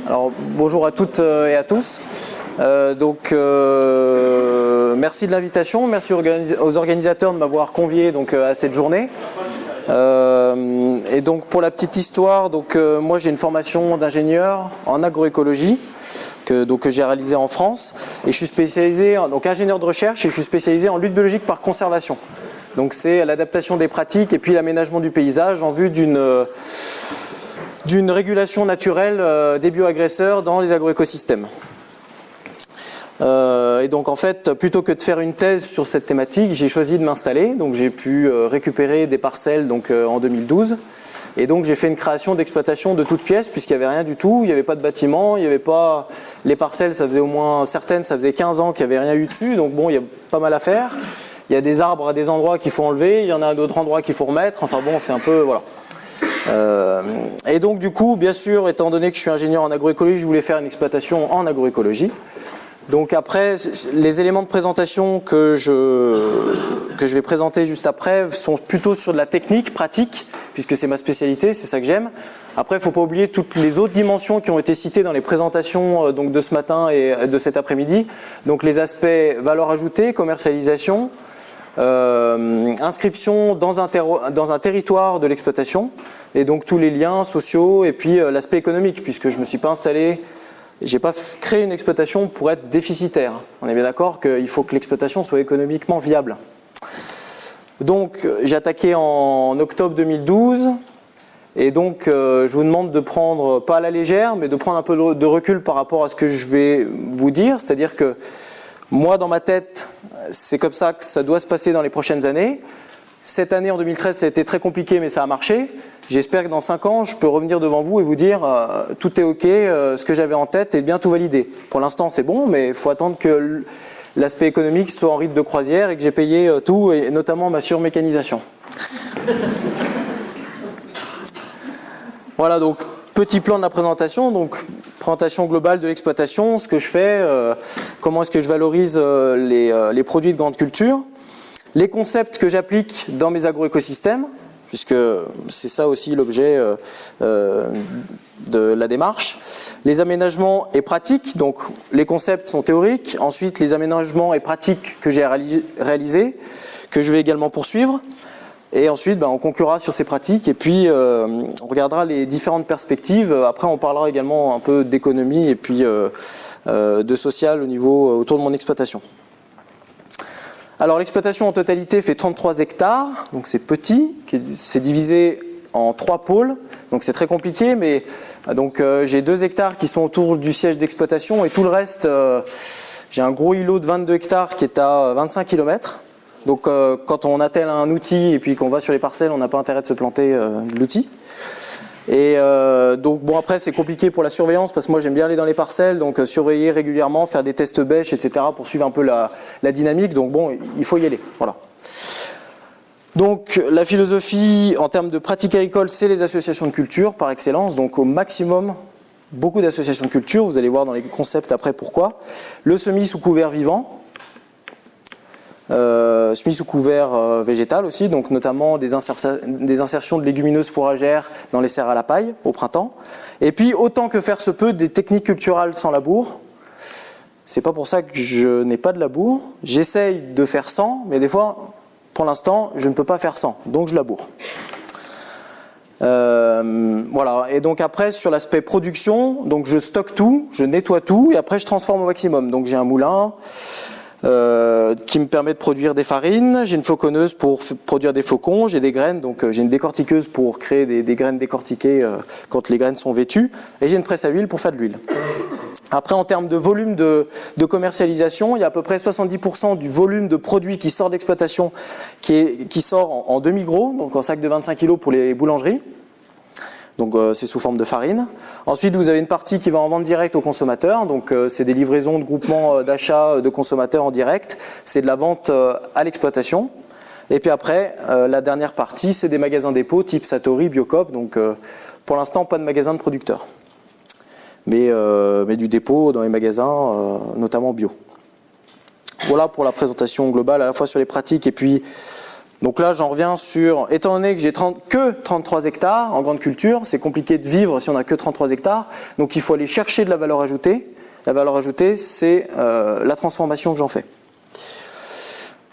Alors, bonjour à toutes et à tous. Merci de l'invitation, merci aux organisateurs de m'avoir convié à cette journée. Et donc pour la petite histoire, moi j'ai une formation d'ingénieur en agroécologie que j'ai réalisée en France et je suis spécialisé ingénieur de recherche et je suis spécialisé en lutte biologique par conservation. Donc c'est l'adaptation des pratiques et puis l'aménagement du paysage en vue d'une régulation naturelle des bioagresseurs dans les agroécosystèmes. Et donc en fait, plutôt que de faire une thèse sur cette thématique, j'ai choisi de m'installer. Donc j'ai pu récupérer des parcelles en 2012. Et donc j'ai fait une création d'exploitation de toutes pièces puisqu'il n'y avait rien du tout, il n'y avait pas de bâtiment, il n'y avait pas... Les parcelles, ça faisait au moins certaines, ça faisait 15 ans qu'il n'y avait rien eu dessus. Donc bon, il y a pas mal à faire. Il y a des arbres à des endroits qu'il faut enlever, il y en a à d'autres endroits qu'il faut remettre. Enfin bon, c'est un peu... voilà. Et donc du coup, bien sûr, étant donné que je suis ingénieur en agroécologie, je voulais faire une exploitation en agroécologie. Donc après, les éléments de présentation que je vais présenter juste après sont plutôt sur de la technique, pratique, puisque c'est ma spécialité, c'est ça que j'aime. Après, il ne faut pas oublier toutes les autres dimensions qui ont été citées dans les présentations de ce matin et de cet après-midi. Donc les aspects valeur ajoutée, commercialisation, inscription dans un territoire de l'exploitation, et donc tous les liens sociaux, et puis l'aspect économique, puisque je ne me suis pas installé... J'ai pas créé une exploitation pour être déficitaire. On est bien d'accord qu'il faut que l'exploitation soit économiquement viable. Donc j'ai attaqué en octobre 2012 et donc je vous demande de prendre, pas à la légère, mais de prendre un peu de recul par rapport à ce que je vais vous dire. C'est-à-dire que moi dans ma tête, c'est comme ça que ça doit se passer dans les prochaines années. Cette année en 2013 ça a été très compliqué mais ça a marché. J'espère que dans 5 ans, je peux revenir devant vous et vous dire tout est ok, ce que j'avais en tête est bien tout validé. Pour l'instant, c'est bon, mais il faut attendre que l'aspect économique soit en rythme de croisière et que j'ai payé tout, et notamment ma surmécanisation. Voilà, donc petit plan de la présentation. Donc présentation globale de l'exploitation, ce que je fais, comment est-ce que je valorise les produits de grande culture, les concepts que j'applique dans mes agroécosystèmes, puisque c'est ça aussi l'objet de la démarche. Les aménagements et pratiques, donc les concepts sont théoriques, ensuite les aménagements et pratiques que j'ai réalisés, que je vais également poursuivre, et ensuite on conclura sur ces pratiques, et puis on regardera les différentes perspectives. Après on parlera également un peu d'économie et puis de social autour de mon exploitation. Alors l'exploitation en totalité fait 33 hectares, donc c'est petit, c'est divisé en 3 pôles, donc c'est très compliqué, mais j'ai 2 hectares qui sont autour du siège d'exploitation et tout le reste, j'ai un gros îlot de 22 hectares qui est à 25 km. Donc quand on attelle un outil et puis qu'on va sur les parcelles, on n'a pas intérêt de se planter de l'outil. Et donc bon, après c'est compliqué pour la surveillance parce que moi j'aime bien aller dans les parcelles, donc surveiller régulièrement, faire des tests bêches, etc. pour suivre un peu la dynamique. Donc bon, il faut y aller. Voilà. Donc la philosophie en termes de pratique agricole, c'est les associations de culture par excellence. Donc au maximum, beaucoup d'associations de culture. Vous allez voir dans les concepts après pourquoi. Le semis sous couvert vivant. Semis sous couvert végétal aussi, donc notamment des insertions de légumineuses fourragères dans les serres à la paille au printemps. Et puis autant que faire se peut des techniques culturales sans labour. C'est pas pour ça que je n'ai pas de labour. J'essaye de faire sans, mais des fois, pour l'instant, je ne peux pas faire sans, donc je laboure. Voilà. Et donc après sur l'aspect production, donc je stocke tout, je nettoie tout et après je transforme au maximum. Donc j'ai un moulin. Qui me permet de produire des farines, j'ai une fauconneuse pour produire des flocons, j'ai des graines, donc j'ai une décortiqueuse pour créer des graines décortiquées quand les graines sont vêtues, et j'ai une presse à huile pour faire de l'huile. Après, en termes de volume de commercialisation, il y a à peu près 70% du volume de produits qui sort d'exploitation qui sort en demi-gros, donc en sac de 25 kg pour les boulangeries. Donc c'est sous forme de farine. Ensuite vous avez une partie qui va en vente directe aux consommateurs, donc c'est des livraisons de groupements d'achat de consommateurs en direct, c'est de la vente à l'exploitation. Et puis après la dernière partie c'est des magasins dépôts type Satori, Biocoop, donc pour l'instant pas de magasin de producteurs. Mais du dépôt dans les magasins, notamment bio. Voilà pour la présentation globale à la fois sur les pratiques et puis Donc là, j'en reviens sur, étant donné que j'ai que 33 hectares en grande culture, c'est compliqué de vivre si on n'a que 33 hectares, donc il faut aller chercher de la valeur ajoutée. La valeur ajoutée, c'est la transformation que j'en fais.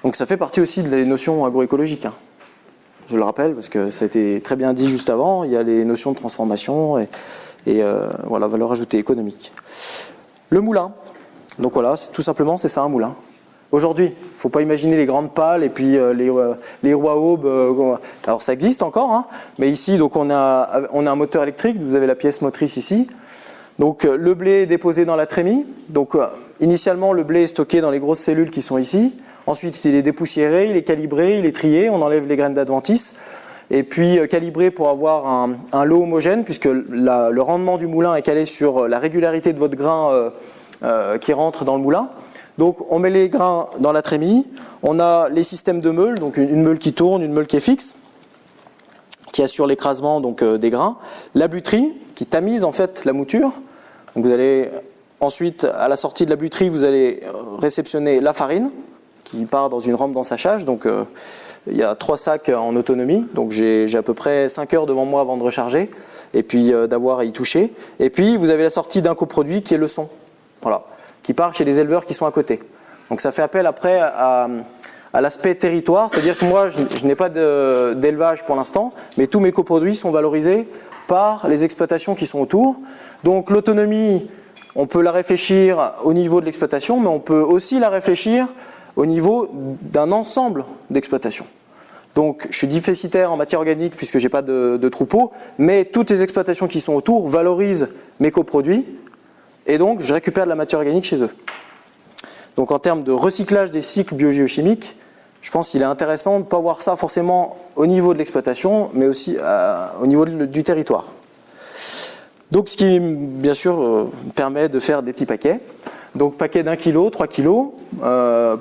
Donc ça fait partie aussi des notions agroécologiques, hein. Je le rappelle, parce que ça a été très bien dit juste avant, il y a les notions de transformation et voilà, valeur ajoutée économique. Le moulin, donc voilà, tout simplement, c'est ça un moulin. Aujourd'hui, il ne faut pas imaginer les grandes pales et puis les roues à aubes. Alors ça existe encore, hein, mais ici, donc on a un moteur électrique, vous avez la pièce motrice ici. Donc le blé est déposé dans la trémie. Donc initialement, le blé est stocké dans les grosses cellules qui sont ici. Ensuite, il est dépoussiéré, il est calibré, il est trié, on enlève les graines d'adventice. Et puis calibré pour avoir un lot homogène, puisque le rendement du moulin est calé sur la régularité de votre grain qui rentre dans le moulin. Donc on met les grains dans la trémie, on a les systèmes de meules, donc une meule qui tourne, une meule qui est fixe, qui assure l'écrasement donc des grains, la buterie qui tamise en fait la mouture. Donc vous allez ensuite, à la sortie de la buterie, vous allez réceptionner la farine qui part dans une rampe d'ensachage. Donc il y a 3 sacs en autonomie, donc j'ai à peu près 5 heures devant moi avant de recharger et puis d'avoir à y toucher. Et puis vous avez la sortie d'un coproduit qui est le son, voilà, qui part chez les éleveurs qui sont à côté. Donc ça fait appel après à l'aspect territoire, c'est-à-dire que moi je n'ai pas d'élevage pour l'instant, mais tous mes coproduits sont valorisés par les exploitations qui sont autour. Donc l'autonomie, on peut la réfléchir au niveau de l'exploitation, mais on peut aussi la réfléchir au niveau d'un ensemble d'exploitations. Donc je suis déficitaire en matière organique puisque je n'ai pas de troupeau, mais toutes les exploitations qui sont autour valorisent mes coproduits et donc je récupère de la matière organique chez eux. Donc en termes de recyclage des cycles biogéochimiques, je pense qu'il est intéressant de ne pas voir ça forcément au niveau de l'exploitation, mais aussi au niveau du territoire. Donc ce qui, bien sûr, permet de faire des petits paquets. Donc paquet d'1 kg, 3 kg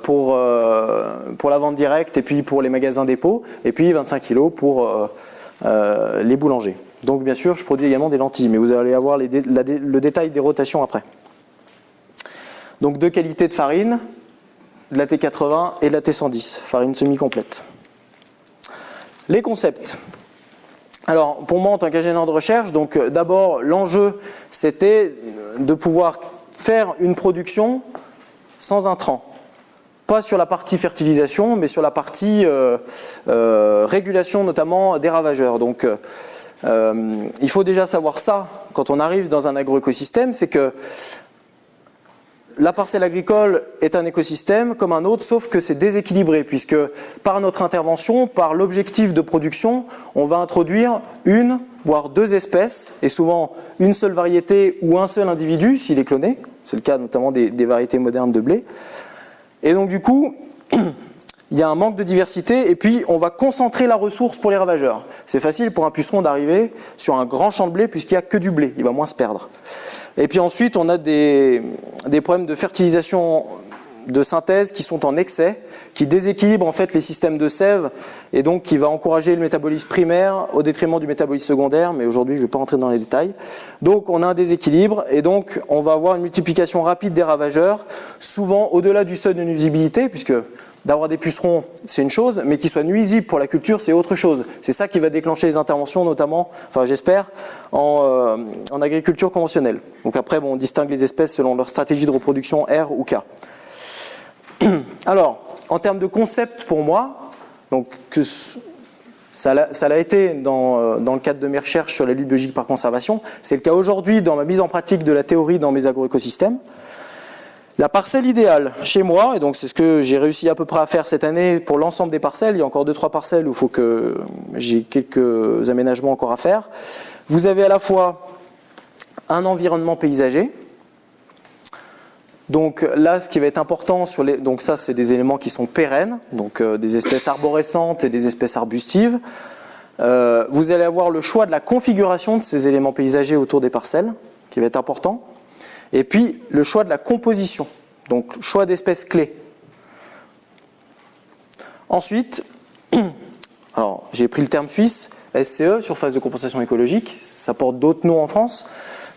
pour la vente directe et puis pour les magasins dépôts, et puis 25 kg pour les boulangers. Donc bien sûr, je produis également des lentilles, mais vous allez avoir le détail des rotations après. Donc 2 qualités de farine, de la T80 et de la T110, farine semi-complète. Les concepts. Alors pour moi en tant qu'ingénieur de recherche, donc d'abord l'enjeu c'était de pouvoir faire une production sans intrants. Pas sur la partie fertilisation, mais sur la partie régulation notamment des ravageurs. Donc il faut déjà savoir ça quand on arrive dans un agroécosystème, c'est que la parcelle agricole est un écosystème comme un autre, sauf que c'est déséquilibré, puisque par notre intervention, par l'objectif de production, on va introduire une, voire 2 espèces, et souvent une seule variété ou un seul individu, s'il est cloné. C'est le cas notamment des variétés modernes de blé. Et donc du coup, il y a un manque de diversité, et puis on va concentrer la ressource pour les ravageurs. C'est facile pour un puceron d'arriver sur un grand champ de blé, puisqu'il n'y a que du blé, il va moins se perdre. Et puis ensuite, on a des problèmes de fertilisation de synthèse qui sont en excès, qui déséquilibrent en fait les systèmes de sève et donc qui va encourager le métabolisme primaire au détriment du métabolisme secondaire, mais aujourd'hui je ne vais pas rentrer dans les détails. Donc on a un déséquilibre et donc on va avoir une multiplication rapide des ravageurs, souvent au-delà du seuil de nuisibilité, puisque d'avoir des pucerons, c'est une chose, mais qu'ils soient nuisibles pour la culture, c'est autre chose. C'est ça qui va déclencher les interventions, notamment, enfin j'espère, en agriculture conventionnelle. Donc après, bon, on distingue les espèces selon leur stratégie de reproduction R ou K. Alors, en termes de concept pour moi, donc ça l'a été dans le cadre de mes recherches sur la lutte biologique par conservation, c'est le cas aujourd'hui dans ma mise en pratique de la théorie dans mes agroécosystèmes. La parcelle idéale chez moi, et donc c'est ce que j'ai réussi à peu près à faire cette année pour l'ensemble des parcelles, il y a encore 2-3 parcelles où il faut que j'ai quelques aménagements encore à faire. Vous avez à la fois un environnement paysager. Donc là, ce qui va être important, donc ça c'est des éléments qui sont pérennes, donc des espèces arborescentes et des espèces arbustives. Vous allez avoir le choix de la configuration de ces éléments paysagers autour des parcelles, qui va être important. Et puis le choix de la composition, donc choix d'espèces clés. Ensuite, alors j'ai pris le terme suisse, SCE, surface de compensation écologique, ça porte d'autres noms en France,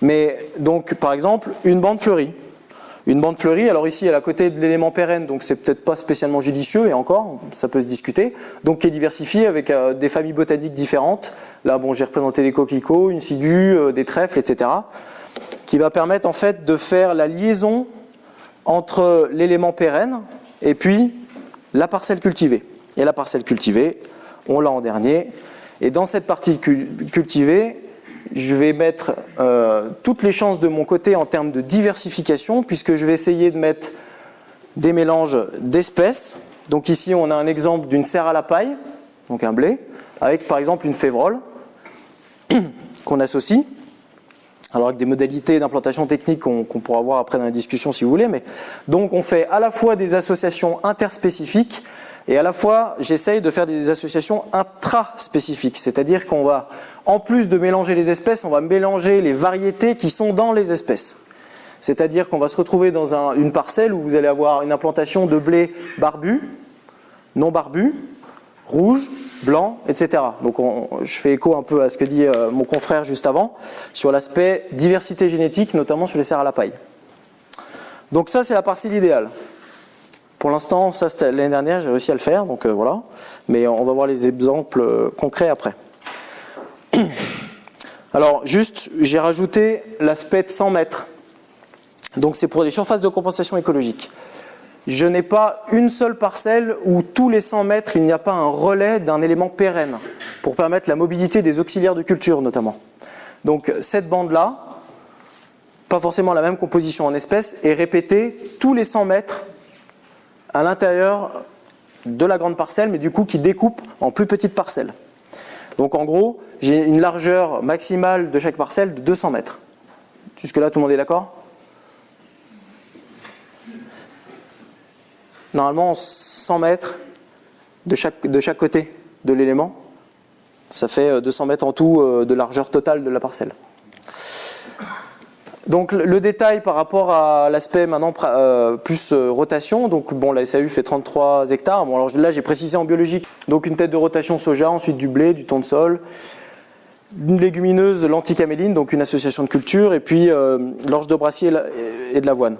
mais donc par exemple une bande fleurie. Une bande fleurie, alors ici elle est à côté de l'élément pérenne, donc c'est peut-être pas spécialement judicieux, et encore, ça peut se discuter, donc qui est diversifiée avec des familles botaniques différentes. Là, bon, j'ai représenté des coquelicots, une ciguë, des trèfles, etc., qui va permettre en fait de faire la liaison entre l'élément pérenne et puis la parcelle cultivée. Et la parcelle cultivée, on l'a en dernier, et dans cette partie cultivée, je vais mettre toutes les chances de mon côté en termes de diversification, puisque je vais essayer de mettre des mélanges d'espèces. Donc ici, on a un exemple d'une serre à la paille, donc un blé, avec par exemple une févrole qu'on associe. Alors avec des modalités d'implantation technique qu'on pourra voir après dans la discussion si vous voulez. Mais donc on fait à la fois des associations interspécifiques et à la fois j'essaye de faire des associations intraspécifiques. C'est-à-dire qu'on va, en plus de mélanger les espèces, on va mélanger les variétés qui sont dans les espèces. C'est-à-dire qu'on va se retrouver dans une parcelle où vous allez avoir une implantation de blé barbu, non barbu, rouge, blanc, etc. Donc je fais écho un peu à ce que dit mon confrère juste avant, sur l'aspect diversité génétique, notamment sur les serres à la paille. Donc ça, c'est la parcelle idéale. Pour l'instant, ça c'était l'année dernière, j'ai réussi à le faire, donc voilà. Mais on va voir les exemples concrets après. Alors juste, j'ai rajouté l'aspect de 100 mètres. Donc c'est pour les surfaces de compensation écologique. Je n'ai pas une seule parcelle où tous les 100 mètres, il n'y a pas un relais d'un élément pérenne pour permettre la mobilité des auxiliaires de culture notamment. Donc cette bande-là, pas forcément la même composition en espèces, est répétée tous les 100 mètres à l'intérieur de la grande parcelle, mais du coup qui découpe en plus petites parcelles. Donc en gros, j'ai une largeur maximale de chaque parcelle de 200 mètres. Jusque-là, tout le monde est d'accord ? Normalement, 100 mètres de chaque côté de l'élément, ça fait 200 mètres en tout de largeur totale de la parcelle. Donc le détail par rapport à l'aspect maintenant plus rotation, donc bon, la SAU fait 33 hectares, bon alors là j'ai précisé en biologique, donc une tête de rotation soja, ensuite du blé, du thon de sol, une légumineuse l'anticaméline, donc une association de cultures, et puis l'orge de brassier et de l'avoine.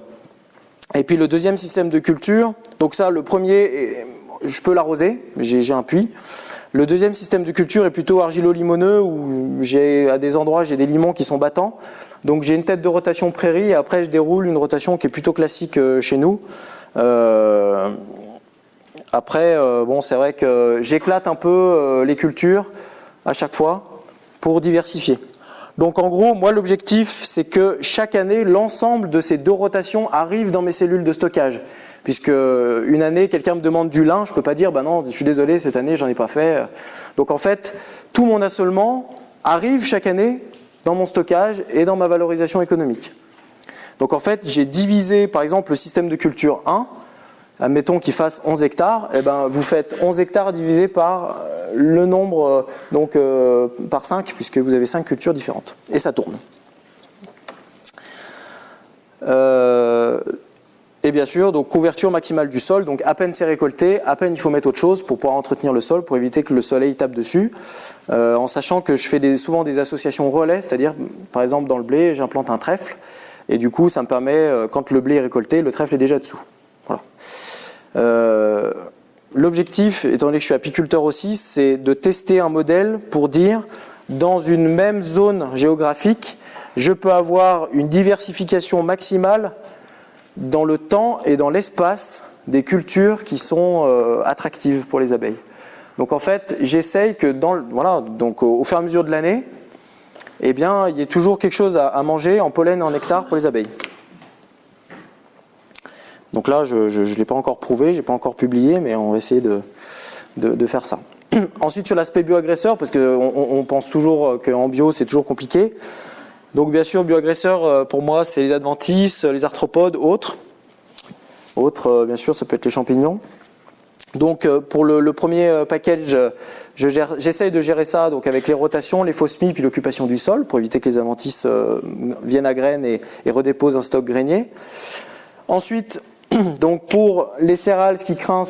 Et puis le deuxième système de culture, donc ça le premier, je peux l'arroser, j'ai un puits. Le deuxième système de culture est plutôt argilo-limoneux où à des endroits j'ai des limons qui sont battants. Donc j'ai une tête de rotation prairie et après je déroule une rotation qui est plutôt classique chez nous. Après, bon, c'est vrai que j'éclate un peu les cultures à chaque fois pour diversifier. Donc en gros, moi l'objectif c'est que chaque année, l'ensemble de ces deux rotations arrive dans mes cellules de stockage. Puisque une année, quelqu'un me demande du lin, je ne peux pas dire, bah non, je suis désolé, cette année, j'en ai pas fait. Donc en fait, tout mon assolement arrive chaque année dans mon stockage et dans ma valorisation économique. Donc en fait, j'ai divisé, par exemple, le système de culture 1, admettons qu'il fasse 11 hectares, et ben vous faites 11 hectares divisé par le nombre, donc par 5, puisque vous avez 5 cultures différentes. Et ça tourne. Et bien sûr, donc couverture maximale du sol, donc à peine c'est récolté, à peine il faut mettre autre chose pour pouvoir entretenir le sol, pour éviter que le soleil tape dessus, en sachant que je fais souvent des associations relais, c'est-à-dire par exemple dans le blé, j'implante un trèfle, et du coup ça me permet, quand le blé est récolté, le trèfle est déjà dessous. Voilà. L'objectif, étant donné que je suis apiculteur aussi, c'est de tester un modèle pour dire, dans une même zone géographique, je peux avoir une diversification maximale dans le temps et dans l'espace des cultures qui sont attractives pour les abeilles. Donc en fait, j'essaye que donc au fur et à mesure de l'année, eh bien, il y ait toujours quelque chose à manger en pollen et en nectar pour les abeilles. Donc là, je ne l'ai pas encore prouvé, je n'ai pas encore publié, mais on va essayer de faire ça. Ensuite, sur l'aspect bioagresseur, parce qu'on pense toujours qu'en bio, c'est toujours compliqué. Donc bien sûr, bioagresseurs, pour moi, c'est les adventices, les arthropodes, autres. Bien sûr, ça peut être les champignons. Donc pour le premier package, j'essaye de gérer ça donc avec les rotations, les fausses semis, puis l'occupation du sol, pour éviter que les adventices viennent à graines et redéposent un stock grainier. Ensuite, donc pour les céréales, ce qui craint,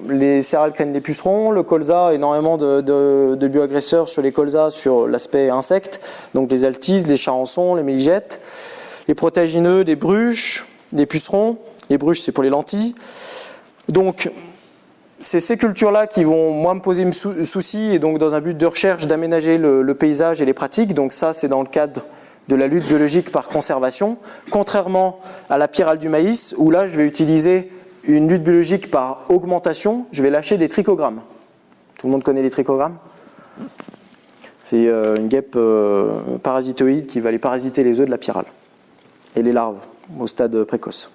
les céréales craignent les pucerons, le colza, énormément de bioagresseurs sur les colzas, sur l'aspect insectes, donc les altises, les charançons, les méligettes, les protéagineux, des bruches, des pucerons, les bruches c'est pour les lentilles. Donc c'est ces cultures-là qui vont moi me poser souci et donc dans un but de recherche d'aménager le paysage et les pratiques. Donc ça c'est dans le cadre de la lutte biologique par conservation, contrairement à la pyrale du maïs où là je vais utiliser une lutte biologique par augmentation, je vais lâcher des trichogrammes. Tout le monde connaît les trichogrammes ? C'est une guêpe parasitoïde qui va aller parasiter les œufs de la pyrale et les larves au stade précoce.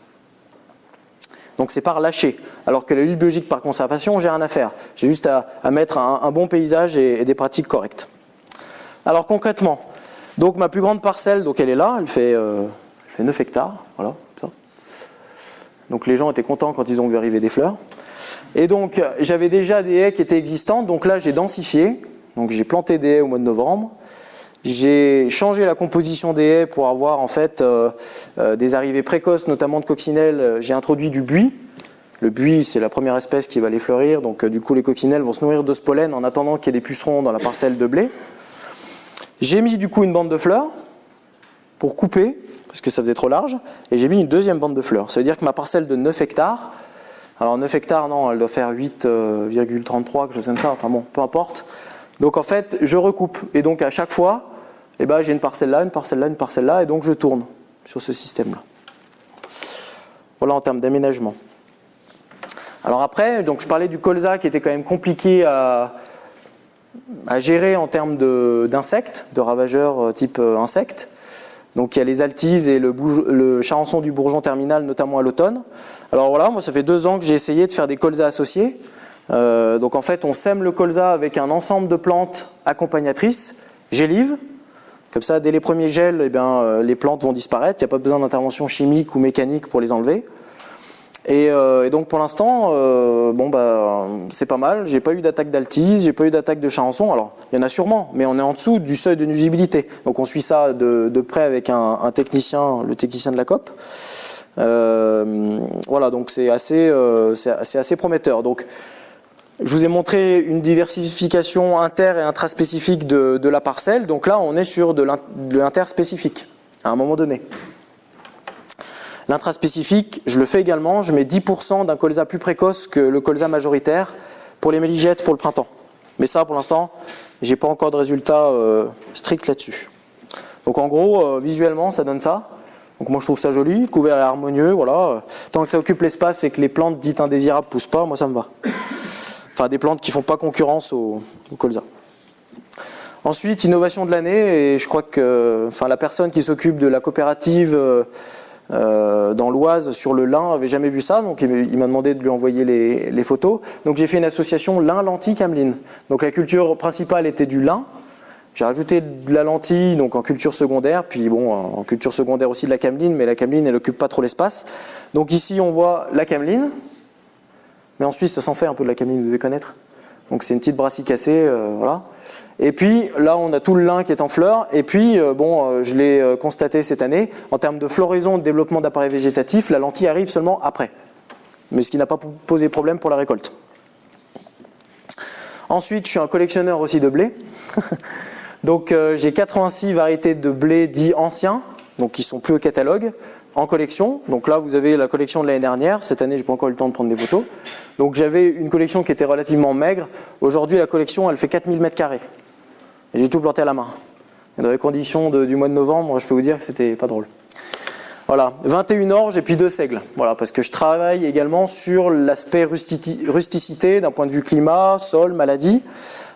Donc c'est par lâcher, alors que la lutte biologique par conservation, j'ai rien à faire. J'ai juste à mettre un bon paysage et des pratiques correctes. Alors concrètement, donc ma plus grande parcelle, donc elle est là, elle fait 9 hectares, voilà, ça. Donc les gens étaient contents quand ils ont vu arriver des fleurs. Et donc j'avais déjà des haies qui étaient existantes, donc là j'ai densifié, donc j'ai planté des haies au mois de novembre. J'ai changé la composition des haies pour avoir en fait des arrivées précoces, notamment de coccinelles. J'ai introduit du buis. Le buis, c'est la première espèce qui va les fleurir, donc du coup les coccinelles vont se nourrir de ce pollen en attendant qu'il y ait des pucerons dans la parcelle de blé. J'ai mis du coup une bande de fleurs pour couper, parce que ça faisait trop large, et j'ai mis une deuxième bande de fleurs. Ça veut dire que ma parcelle de 9 hectares, alors 9 hectares, non, elle doit faire 8,33, quelque chose comme ça, enfin bon, peu importe. Donc en fait, je recoupe, et donc à chaque fois, eh ben, j'ai une parcelle là, une parcelle là, une parcelle là, et donc je tourne sur ce système-là. Voilà en termes d'aménagement. Alors après, donc je parlais du colza qui était quand même compliqué à gérer en termes d'insectes, de ravageurs type insectes. Donc il y a les altises et le charançon du bourgeon terminal, notamment à l'automne. Alors voilà, moi ça fait 2 ans que j'ai essayé de faire des colzas associés. Donc en fait on sème le colza avec un ensemble de plantes accompagnatrices, gélives. Comme ça dès les premiers gels, eh bien, les plantes vont disparaître, il n'y a pas besoin d'intervention chimique ou mécanique pour les enlever. Et donc pour l'instant, c'est pas mal, j'ai pas eu d'attaque d'altise, j'ai pas eu d'attaque de charançon, alors il y en a sûrement, mais on est en dessous du seuil de nuisibilité. Donc on suit ça de près avec un technicien, le technicien de la COP. Voilà, donc c'est assez prometteur. Donc je vous ai montré une diversification inter- et intraspécifique de la parcelle, donc là on est sur de l'interspécifique, à un moment donné. L'intraspécifique, je le fais également, je mets 10% d'un colza plus précoce que le colza majoritaire pour les méligètes pour le printemps. Mais ça, pour l'instant, j'ai pas encore de résultat strict là-dessus. Donc en gros, visuellement, ça donne ça. Donc moi je trouve ça joli, le couvert est harmonieux, voilà. Tant que ça occupe l'espace et que les plantes dites indésirables poussent pas, moi ça me va. Enfin des plantes qui font pas concurrence au colza. Ensuite, innovation de l'année, et je crois que la personne qui s'occupe de la coopérative dans l'Oise sur le lin avait jamais vu ça, donc il m'a demandé de lui envoyer les photos. Donc j'ai fait une association lin-lentille-cameline. Donc la culture principale était du lin. J'ai rajouté de la lentille donc en culture secondaire, puis bon en culture secondaire aussi de la cameline, mais la cameline elle occupe pas trop l'espace. Donc ici on voit la cameline, mais en Suisse ça s'en fait un peu de la cameline, vous devez connaître. Donc c'est une petite brassicacée, voilà. Et puis là on a tout le lin qui est en fleurs, et puis je l'ai constaté cette année, en termes de floraison, de développement d'appareils végétatifs, la lentille arrive seulement après, mais ce qui n'a pas posé problème pour la récolte. Ensuite je suis un collectionneur aussi de blé. Donc j'ai 86 variétés de blé dits anciens, donc qui sont plus au catalogue, en collection. Donc là vous avez la collection de l'année dernière, cette année j'ai pas encore eu le temps de prendre des photos. Donc j'avais une collection qui était relativement maigre, aujourd'hui la collection elle fait 4000 m². Et j'ai tout planté à la main. Et dans les conditions du mois de novembre, je peux vous dire que c'était pas drôle. Voilà, 21 orges et puis 2 seigles. Voilà, parce que je travaille également sur l'aspect rusticité d'un point de vue climat, sol, maladie.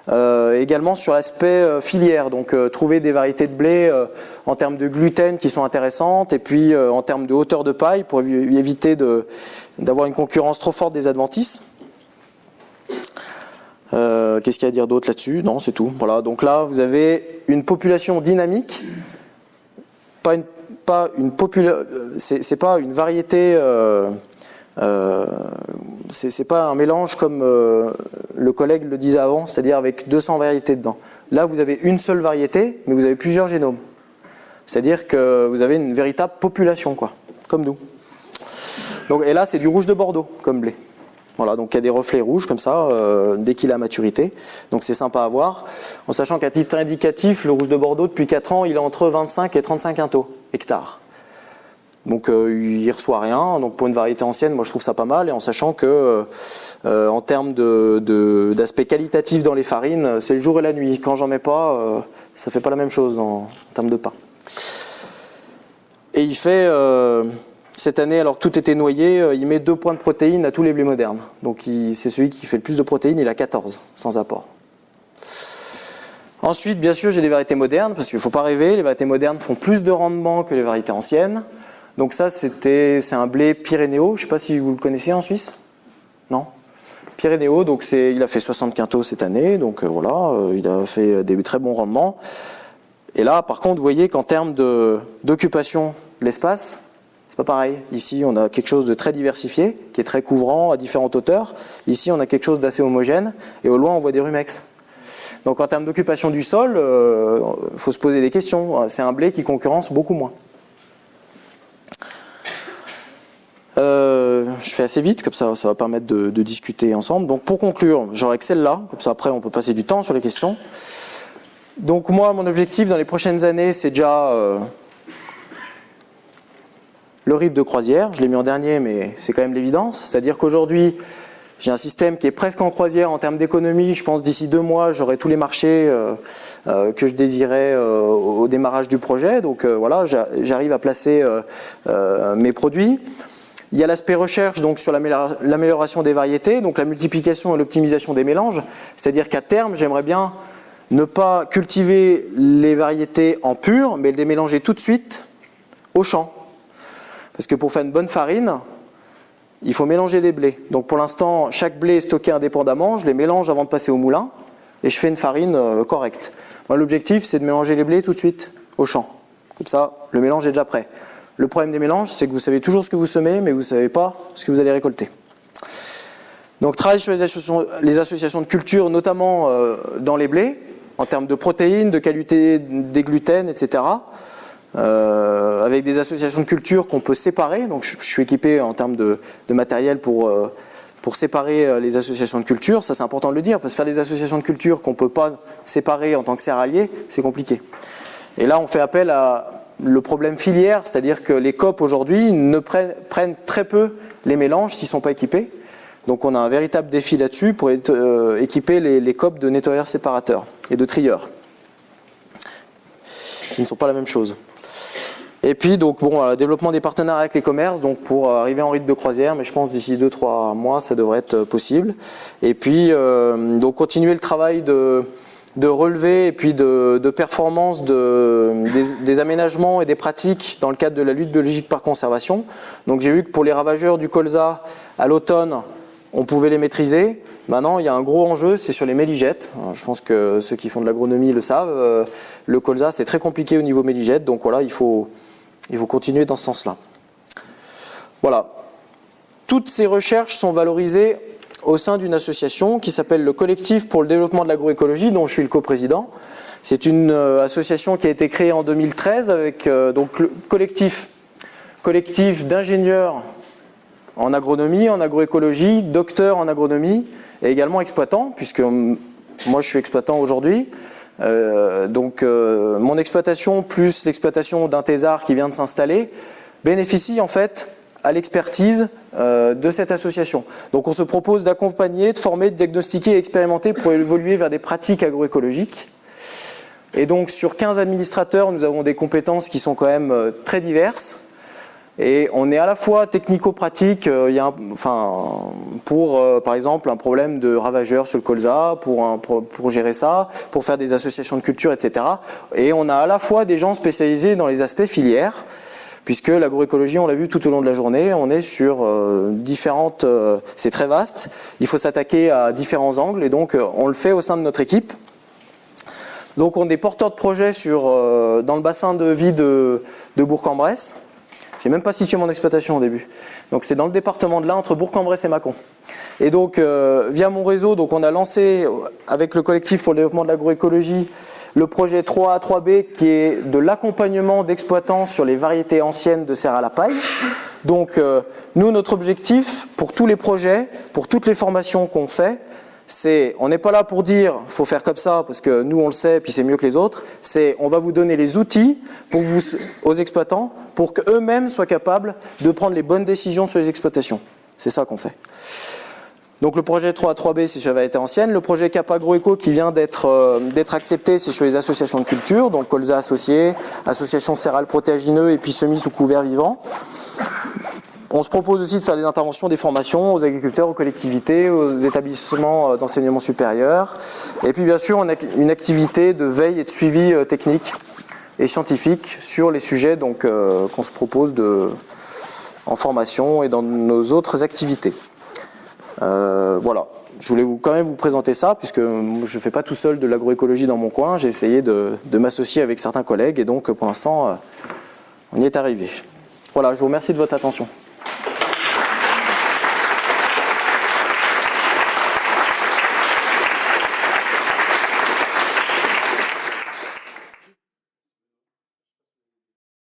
Également sur l'aspect filière, donc trouver des variétés de blé en termes de gluten qui sont intéressantes et puis en termes de hauteur de paille pour éviter d'avoir une concurrence trop forte des adventices. Qu'est-ce qu'il y a à dire d'autre là-dessus? Non, c'est tout. Voilà, donc là vous avez une population dynamique, c'est pas une variété. C'est pas un mélange comme le collègue le disait avant, c'est-à-dire avec 200 variétés dedans. Là, vous avez une seule variété, mais vous avez plusieurs génomes. C'est-à-dire que vous avez une véritable population, quoi, comme nous. Donc, et là, c'est du rouge de Bordeaux comme blé. Voilà, donc il y a des reflets rouges comme ça, dès qu'il a maturité. Donc c'est sympa à voir. En sachant qu'à titre indicatif, le rouge de Bordeaux, depuis 4 ans, il est entre 25 et 35 quintaux hectares. Donc il reçoit rien, donc pour une variété ancienne, moi je trouve ça pas mal, et en sachant que en termes d'aspect qualitatif dans les farines, c'est le jour et la nuit. Quand j'en mets pas, ça fait pas la même chose en termes de pain. Et il fait, cette année, alors que tout était noyé, il met 2 points de protéines à tous les blés modernes. Donc c'est celui qui fait le plus de protéines, il a 14, sans apport. Ensuite, bien sûr, j'ai des variétés modernes, parce qu'il ne faut pas rêver, les variétés modernes font plus de rendement que les variétés anciennes. Donc ça, c'est un blé Pyrénéo, je ne sais pas si vous le connaissez en Suisse. Non ? Pyrénéo, donc il a fait 60 quintaux cette année, donc voilà, il a fait des très bons rendements. Et là, par contre, vous voyez qu'en termes d'occupation de l'espace, c'est pas pareil. Ici, on a quelque chose de très diversifié, qui est très couvrant à différentes hauteurs. Ici, on a quelque chose d'assez homogène, et au loin, on voit des rumex. Donc en termes d'occupation du sol, il faut se poser des questions. C'est un blé qui concurrence beaucoup moins. Je fais assez vite, comme ça va permettre de discuter ensemble. Donc pour conclure, j'aurai que celle-là, comme ça après on peut passer du temps sur les questions. Donc moi, mon objectif dans les prochaines années, c'est déjà le RIB de croisière. Je l'ai mis en dernier, mais c'est quand même l'évidence. C'est-à-dire qu'aujourd'hui, j'ai un système qui est presque en croisière en termes d'économie. Je pense d'ici 2 mois, j'aurai tous les marchés que je désirais au démarrage du projet. Donc voilà, j'arrive à placer mes produits. Il y a l'aspect recherche donc sur l'amélioration des variétés, donc la multiplication et l'optimisation des mélanges. C'est-à-dire qu'à terme, j'aimerais bien ne pas cultiver les variétés en pur, mais les mélanger tout de suite au champ. Parce que pour faire une bonne farine, il faut mélanger des blés. Donc pour l'instant, chaque blé est stocké indépendamment, je les mélange avant de passer au moulin, et je fais une farine correcte. Moi, l'objectif, c'est de mélanger les blés tout de suite au champ. Comme ça, le mélange est déjà prêt. Le problème des mélanges, c'est que vous savez toujours ce que vous semez, mais vous ne savez pas ce que vous allez récolter. Donc travaille sur les associations de culture, notamment dans les blés, en termes de protéines, de qualité des gluten, etc. Avec des associations de culture qu'on peut séparer. Donc je suis équipé en termes de matériel pour séparer les associations de culture. Ça, c'est important de le dire, parce que faire des associations de culture qu'on ne peut pas séparer en tant que céréalier, c'est compliqué. Et là, on fait appel à le problème filière, c'est-à-dire que les COP aujourd'hui prennent très peu les mélanges s'ils ne sont pas équipés. Donc on a un véritable défi là-dessus pour équiper les COP de nettoyeurs séparateurs et de trieurs, qui ne sont pas la même chose. Et puis donc bon, le développement des partenariats avec les commerces, donc pour arriver en rythme de croisière, mais je pense d'ici 2-3 mois ça devrait être possible. Et puis donc continuer le travail de relevé et puis de performance des aménagements et des pratiques dans le cadre de la lutte biologique par conservation. Donc j'ai vu que pour les ravageurs du colza à l'automne, on pouvait les maîtriser. Maintenant, il y a un gros enjeu, c'est sur les méligètes. Je pense que ceux qui font de l'agronomie le savent. Le colza, c'est très compliqué au niveau méligète, donc voilà, il faut continuer dans ce sens-là. Voilà. Toutes ces recherches sont valorisées au sein d'une association qui s'appelle le Collectif pour le développement de l'agroécologie, dont je suis le coprésident. C'est une association qui a été créée en 2013 avec donc le collectif d'ingénieurs en agronomie, en agroécologie, docteurs en agronomie et également exploitants, puisque moi je suis exploitant aujourd'hui. Donc mon exploitation plus l'exploitation d'un thésard qui vient de s'installer bénéficie en fait à l'expertise de cette association. Donc on se propose d'accompagner, de former, de diagnostiquer et expérimenter pour évoluer vers des pratiques agroécologiques. Et donc sur 15 administrateurs, nous avons des compétences qui sont quand même très diverses. Et on est à la fois technico-pratique, par exemple un problème de ravageurs sur le colza, pour gérer ça, pour faire des associations de culture, etc. Et on a à la fois des gens spécialisés dans les aspects filières, puisque l'agroécologie, on l'a vu tout au long de la journée, on est sur différentes... c'est très vaste, il faut s'attaquer à différents angles, et donc on le fait au sein de notre équipe. Donc on est porteur de projet dans le bassin de vie de Bourg-en-Bresse. J'ai même pas situé mon exploitation au début. Donc c'est dans le département de l'Ain, entre Bourg-en-Bresse et Mâcon. Et donc via mon réseau, donc on a lancé avec le collectif pour le développement de l'agroécologie le projet 3A, 3B qui est de l'accompagnement d'exploitants sur les variétés anciennes de serre à la paille. Donc nous, notre objectif pour tous les projets, pour toutes les formations qu'on fait, on n'est pas là pour dire faut faire comme ça parce que nous on le sait puis c'est mieux que les autres. On va vous donner les outils aux exploitants pour qu'eux-mêmes soient capables de prendre les bonnes décisions sur les exploitations. C'est ça qu'on fait. Donc le projet 3A3B, c'est sur la variété ancienne. Le projet Cap Agroéco qui vient d'être accepté, c'est sur les associations de culture, donc colza associés, associations céréales protéagineux et puis semis sous couvert vivant. On se propose aussi de faire des interventions, des formations aux agriculteurs, aux collectivités, aux établissements d'enseignement supérieur. Et puis bien sûr, on a une activité de veille et de suivi technique et scientifique sur les sujets qu'on se propose en formation et dans nos autres activités. Voilà, je voulais quand même vous présenter ça, puisque je ne fais pas tout seul de l'agroécologie dans mon coin, j'ai essayé de m'associer avec certains collègues, et donc pour l'instant, on y est arrivé. Voilà, je vous remercie de votre attention.